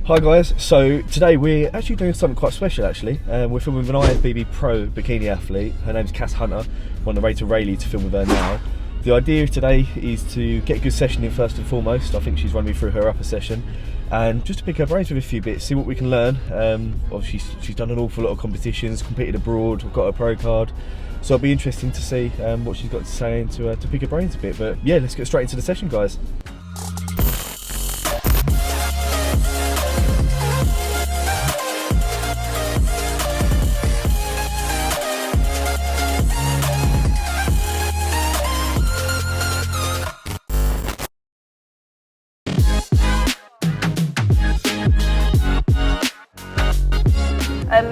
Hi guys, so today we're actually doing something quite special actually. We're filming with an IFBB Pro Bikini athlete. Her name's Cass Hunter. I'm on the way to Rayleigh to film with her now. The idea today is to get a good session in first and foremost. I think she's run me through her upper session. And just to pick her brains with a few bits, see what we can learn. Obviously she's done an awful lot of competitions, competed abroad, got her pro card. So it'll be interesting to see what she's got to say and to pick her brains a bit. But yeah, let's get straight into the session, guys.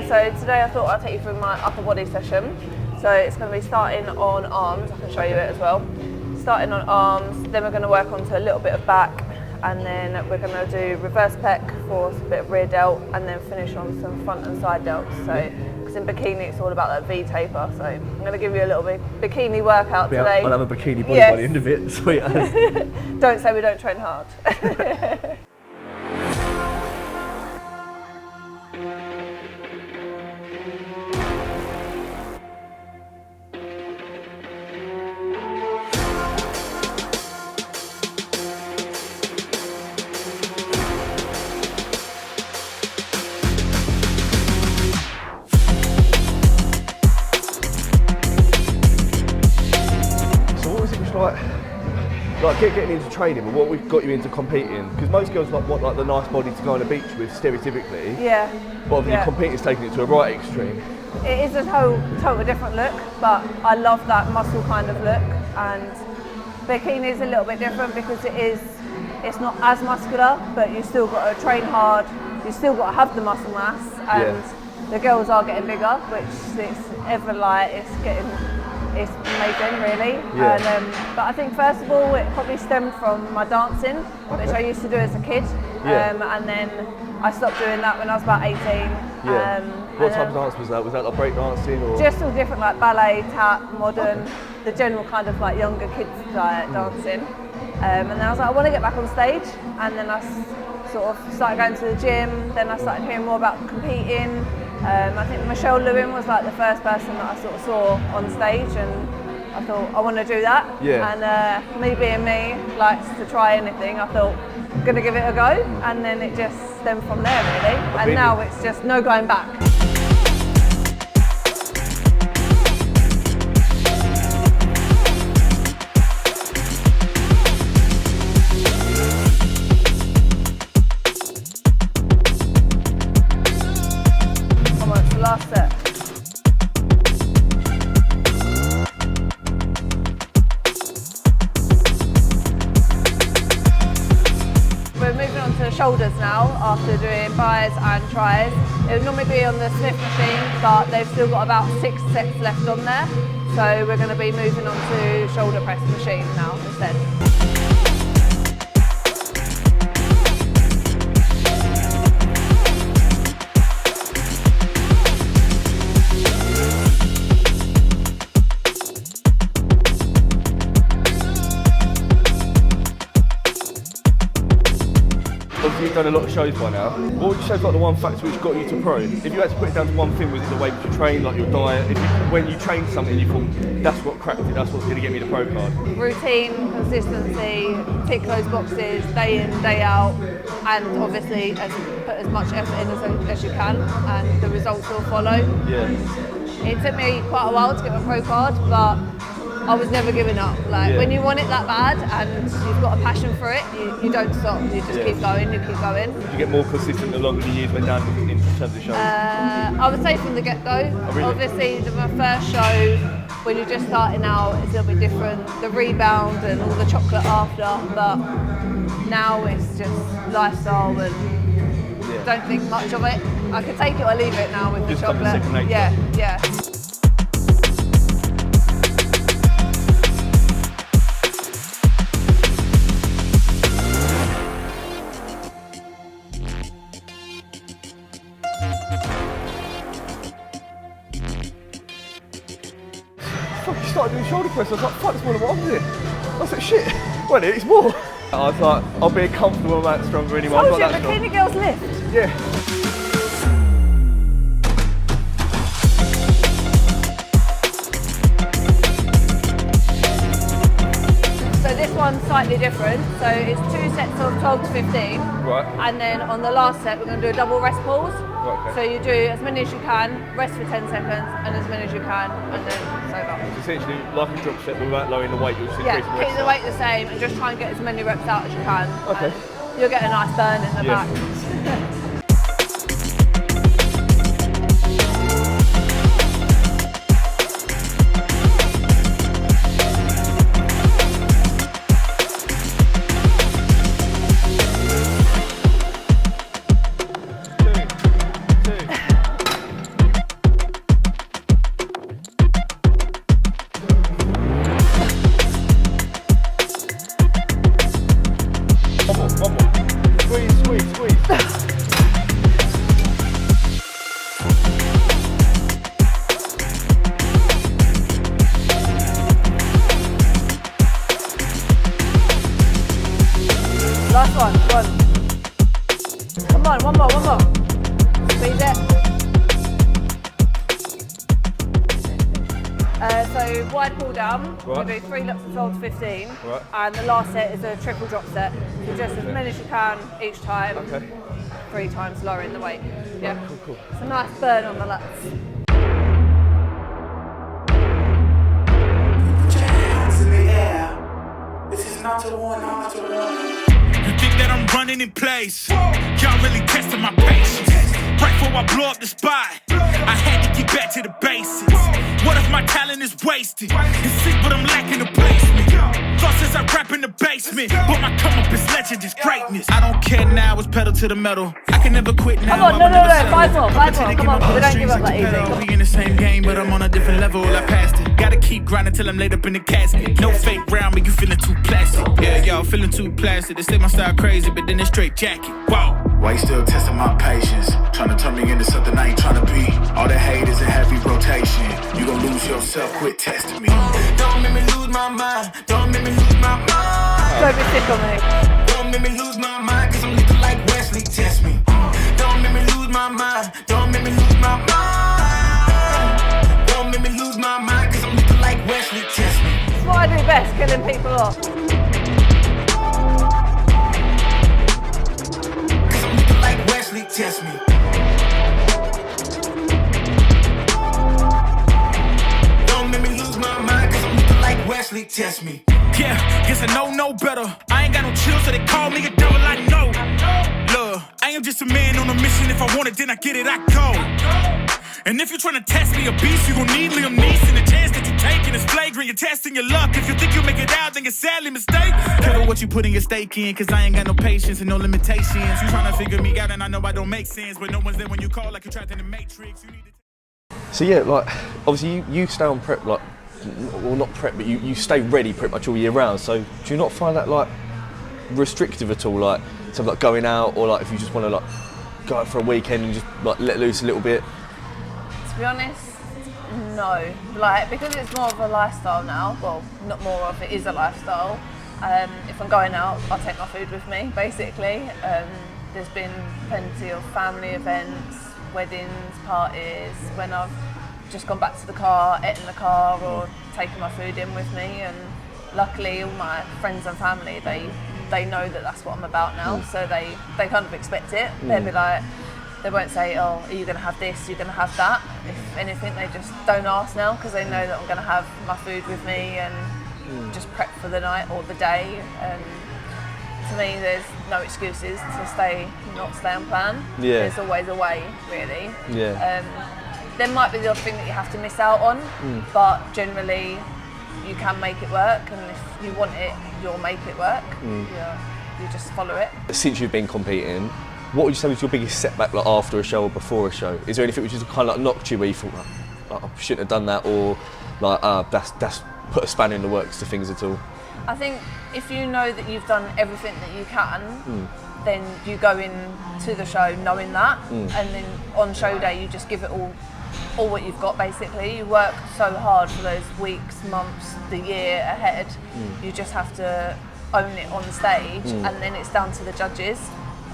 So today I thought I'd take you through my upper body session. So it's going to be starting on arms, I can show you it as well. Starting on arms, then we're going to work onto a little bit of back, and then we're going to do reverse pec for a bit of rear delt, and then finish on some front and side delts. So, because in bikini it's all about that V taper, so I'm going to give you a little bit bikini workout today. I'll have a bikini body by the end of it, sweet. Don't say we don't train hard. Like getting into training, but what got you into competing? Because most girls want like the nice body to go on the beach with stereotypically. Yeah. But obviously competing's taking it to a right extreme. It is a totally different look, but I love that muscle kind of look. And bikini is a little bit different because it's not as muscular, but you still got to train hard. You still got to have the muscle mass, and the girls are getting bigger, which it's ever like it's amazing, really. Yeah. And, but I think first of all, it probably stemmed from my dancing, which I used to do as a kid. And then I stopped doing that when I was about 18. What type of dance was that? Was that like break dancing or? Just all different, like ballet, tap, modern, the general kind of like younger kids dancing. And then I was like, I want to get back on stage. And then I sort of started going to the gym. Then I started hearing more about competing. I think Michelle Lewin was like the first person that I sort of saw on stage, and I thought I want to do that. Yeah. And me being me, likes to try anything. I thought I'm gonna give it a go, and then it just stemmed from there really. And now it's just no going back. Last set. We're moving on to the shoulders now after doing bis and tries. It would normally be on the Smith machine, but they've still got about 6 sets left on there. So we're going to be moving on to shoulder press machine now instead. Obviously you've done a lot of shows by now. What would you say is like the one factor which got you to pro? If you had to put it down to one thing, was it the way that you train, like your diet? When you trained something, you thought, that's what cracked it, that's what's going to get me the pro card? Routine, consistency, tick those boxes day in, day out, and obviously put as much effort in as you can, and the results will follow. Yeah. It took me quite a while to get my pro card, but I was never giving up. Like when you want it that bad and you've got a passion for it, you don't stop. You just keep going. You keep going. Did you get more consistent the longer the years went down in terms of shows? I would say from the get-go. Oh, really? Obviously, my first show, when you're just starting out, it's a little bit different. The rebound and all the chocolate after, but now it's just lifestyle and don't think much of it. I could take it or leave it now with the chocolate. Just second nature. Yeah. Fuck, you started doing shoulder press. I was like, fuck, that's more than what I'm doing. I was like, shit, well, it's more. I was like, I'll be a comfortable amount stronger anyway. Told you, bikini girls lift. Yeah. So this one's slightly different. So it's 2 sets of 12 to 15. Right. And then on the last set, we're going to do a double rest pause. Right, okay. So you do as many as you can, rest for 10 seconds, and as many as you can, and then sober. It's essentially like a drop set, but without lowering the weight, you'll just Yeah, increase the keep the weight the same, and just try and get as many reps out as you can. Okay. And you'll get a nice burn in the back. One more. Squeeze. Last one. Come on, one more. Squeeze it. So wide pull down, Right. we do 3 laps of 12 to 15, Right. and the last set is a triple drop set. So just as many as you can each time, Okay. 3 times lowering the weight. Yeah, Cool. it's a nice burn on the lats. Put your hands in the air. This is not a warning, not a warning. You think that I'm running in place? Y'all really testing my patience. Right before I blow up the spot, I had to get back to the basics. What if my talent is wasted? It's sick, but I'm lacking the placement. Thoughts as I rap in the basement, but my come up is legend, is greatness. I don't care now, it's pedal to the metal. I can never quit now. Come on, I no, will no, never no, settle. 5 more, 5 more, Competition come on, give we my don't give up strings that like a easy. pedal. We in the same game, but I'm on a different level. I passed it. Gotta keep grinding till I'm laid up in the casket. No fake round, but you feeling too plastic. Yeah, y'all feeling too plastic. They say my style crazy, but then it's straight jacket. Wow. Why you still testing my patience? Trying to turn me into something I ain't trying to be. All the hate is in heavy rotation. You gon' lose yourself, quit testing me. Don't make me lose my mind. Don't make me lose my mind. Don't be sick on me. Don't make me lose my mind, cause I'm looking like Wesley, test me. Don't make me lose my mind. Don't make me lose my mind. Don't make me lose my mind, cause I'm looking like Wesley, test me. It's what I do best, killing people off. Cause I'm looking like Wesley, test me. Don't make me lose my mind, cause I'm looking like Wesley, test me. Yeah, guess I know no better. I ain't got no chill, so they call me a devil, I know. Look, I am just a man on a mission. If I want it, then I get it, I go. And if you're trying to test me a beast, you gon' need Liam Neeson. The chance that you're taking is flagrant. You're testing your luck. If you think you'll make it out, then you're sadly mistaken. Careful what you putting your stake in, cause I ain't got no patience and no limitations. You trying to figure me out, and I know I don't make sense, but no one's there when you call like you're trapped in the Matrix. You need to So yeah, like obviously you stay on prep, like, well not prep, but you stay ready pretty much all year round. So do you not find that like restrictive at all, like something like going out, or like if you just want to like go out for a weekend and just like let loose a little bit? To be honest, no. Like, because it's more of a lifestyle now, well, not more of, it is a lifestyle. If I'm going out, I'll take my food with me, basically. There's been plenty of family events, weddings, parties, when I've just gone back to the car, ate in the car, or taken my food in with me. And luckily, all my friends and family, they know that that's what I'm about now, so they kind of expect it. They'll be like, they won't say, oh, are you going to have this, you're going to have that. If anything, they just don't ask now, because they know that I'm going to have my food with me and just prep for the night or the day. And to me, there's no excuses to not stay on plan. Yeah. There's always a way, really. Yeah. There might be the odd thing that you have to miss out on, but generally you can make it work, and if you want it, you'll make it work. You just follow it. Since you've been competing, what would you say was your biggest setback, like after a show or before a show? Is there anything which has kind of like knocked you where you thought, like, I shouldn't have done that, or like that's put a spanner in the works to things at all? I think if you know that you've done everything that you can, then you go into the show knowing that, and then on show day you just give it all what you've got. Basically, you work so hard for those weeks, months, the year ahead. You just have to own it on stage, and then it's down to the judges,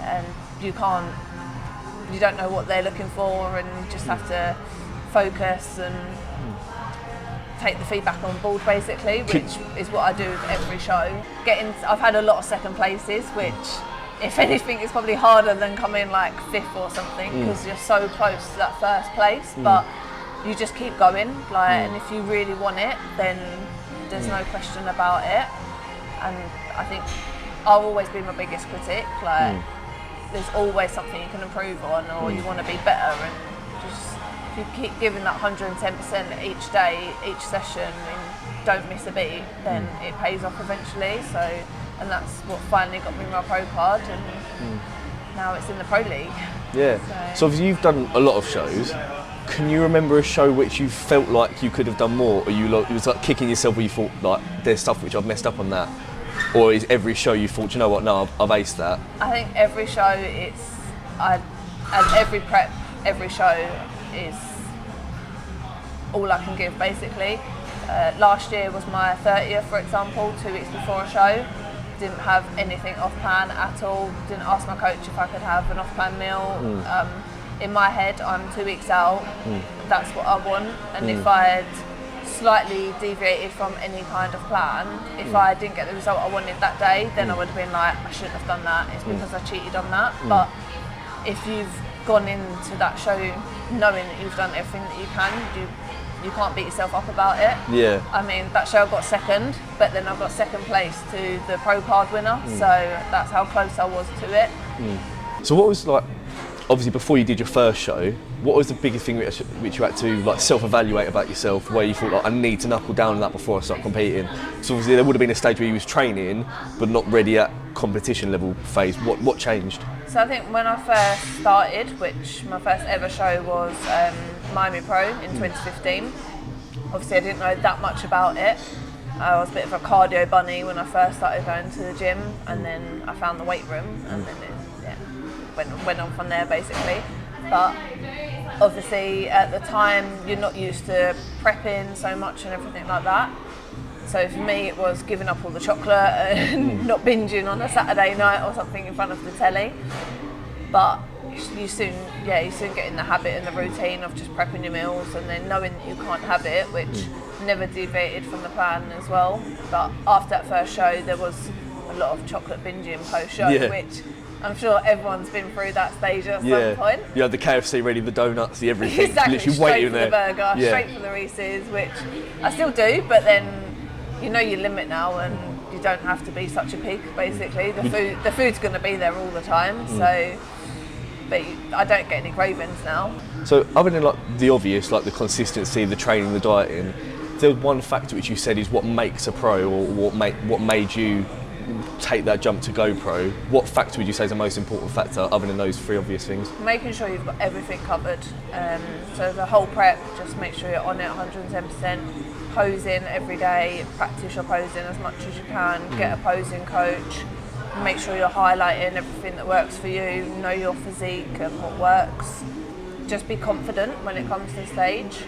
and you don't know what they're looking for, and you just have to focus and take the feedback on board, basically, which is what I do with every show. I've had a lot of second places, which, if anything, is probably harder than coming like 5th or something, because you're so close to that first place, but you just keep going, and if you really want it, then there's no question about it. And I think I've always been my biggest critic, there's always something you can improve on, or you want to be better, and just if you keep giving that 110% each day, each session, and don't miss a beat, then it pays off eventually. And that's what finally got me my pro card, and now it's in the Pro League. Yeah. So obviously you've done a lot of shows. Can you remember a show which you felt like you could have done more, or it was like kicking yourself where you thought like there's stuff which I've messed up on that, or is every show you thought, you know what, no, I've aced that? I think every show and every prep, every show is all I can give, basically. Last year was my 30th, for example, 2 weeks before a show. Didn't have anything off plan at all. Didn't ask my coach if I could have an off plan meal. In my head, I'm 2 weeks out. That's what I want. And if I had slightly deviated from any kind of plan, if I didn't get the result I wanted that day, then I would have been like, I shouldn't have done that. It's because I cheated on that. But if you've gone into that show knowing that you've done everything that you can, you can't beat yourself up about it. Yeah. I mean, that show I got second, but then I got second place to the pro card winner, so that's how close I was to it. So what was like, obviously before you did your first show, what was the biggest thing which you had to like self-evaluate about yourself, where you thought like, I need to knuckle down on that before I start competing? So obviously there would have been a stage where you was training, but not ready at competition level phase. What changed? So I think when I first started, which my first ever show was Miami Pro in 2015, obviously I didn't know that much about it. I was a bit of a cardio bunny when I first started going to the gym, and then I found the weight room, and then it went on from there, basically. But obviously at the time you're not used to prepping so much and everything like that. So for me it was giving up all the chocolate and not binging on a Saturday night or something in front of the telly. But you soon get in the habit and the routine of just prepping your meals, and then knowing that you can't have it, which never deviated from the plan as well. But after that first show there was a lot of chocolate binging post-show, which I'm sure everyone's been through that stage at some point. You had the KFC ready, the donuts, the everything. Exactly, literally straight waiting for there. The burger, straight for the Reese's, which I still do, but then you know your limit now, and you don't have to be such a pig, basically. The food's going to be there all the time, so but I don't get any cravings now. So other than like the obvious, like the consistency, the training, the dieting, there's one factor which you said is what makes a pro, or what made you take that jump to go pro. What factor would you say is the most important factor other than those three obvious things? Making sure you've got everything covered. So the whole prep, just make sure you're on it 110%. Posing every day, practice your posing as much as you can, get a posing coach, make sure you're highlighting everything that works for you, know your physique and what works. Just be confident when it comes to the stage.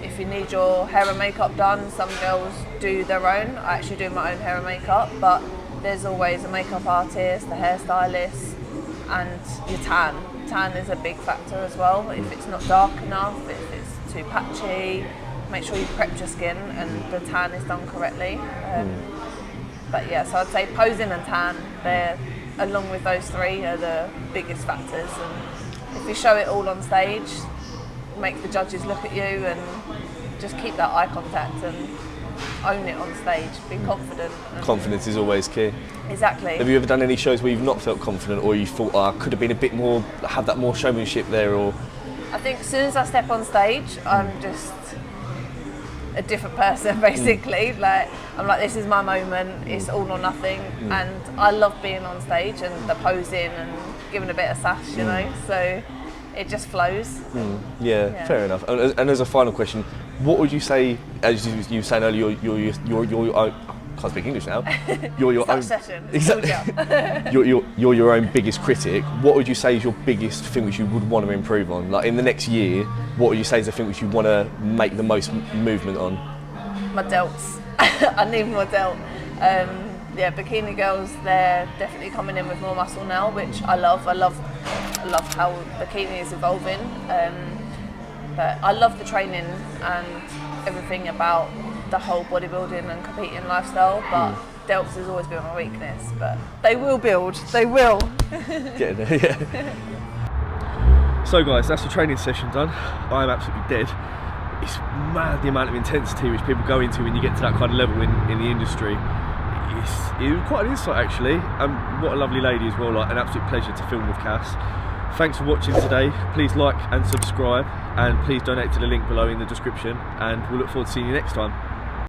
If you need your hair and makeup done, some girls do their own. I actually do my own hair and makeup, but there's always a makeup artist, a hairstylist, and your tan. Tan is a big factor as well. If it's not dark enough, if it's too patchy, make sure you prep your skin and the tan is done correctly. But yeah, so I'd say posing and tan, they're, along with those three, are the biggest factors. And if you show it all on stage, make the judges look at you, and just keep that eye contact and own it on stage. Be confident. Confidence is always key. Exactly. Have you ever done any shows where you've not felt confident, or you thought, I could have been a bit more, have that more showmanship there? Or I think as soon as I step on stage, I'm just a different person, basically. Like, I'm like, this is my moment, it's all or nothing. And I love being on stage and the posing and giving a bit of sass, you know, so it just flows. Yeah, fair enough. And as a final question, what would you say, as you were saying earlier, you're I can't speak English now. You're your own session. Exactly. you're your own biggest critic. What would you say is your biggest thing which you would want to improve on? Like in the next year, what would you say is the thing which you want to make the most movement on? My delts. I need more delt. yeah, bikini girls, they're definitely coming in with more muscle now, which I love. I love how bikini is evolving. But I love the training and everything about the whole bodybuilding and competing lifestyle, but delts has always been my weakness, but they will build, they will. Getting there, yeah. So guys, that's the training session done. I am absolutely dead. It's mad the amount of intensity which people go into when you get to that kind of level in the industry. It was quite an insight actually, and what a lovely lady as well, like an absolute pleasure to film with Cass. Thanks for watching today. Please like and subscribe, and please donate to the link below in the description, and we'll look forward to seeing you next time.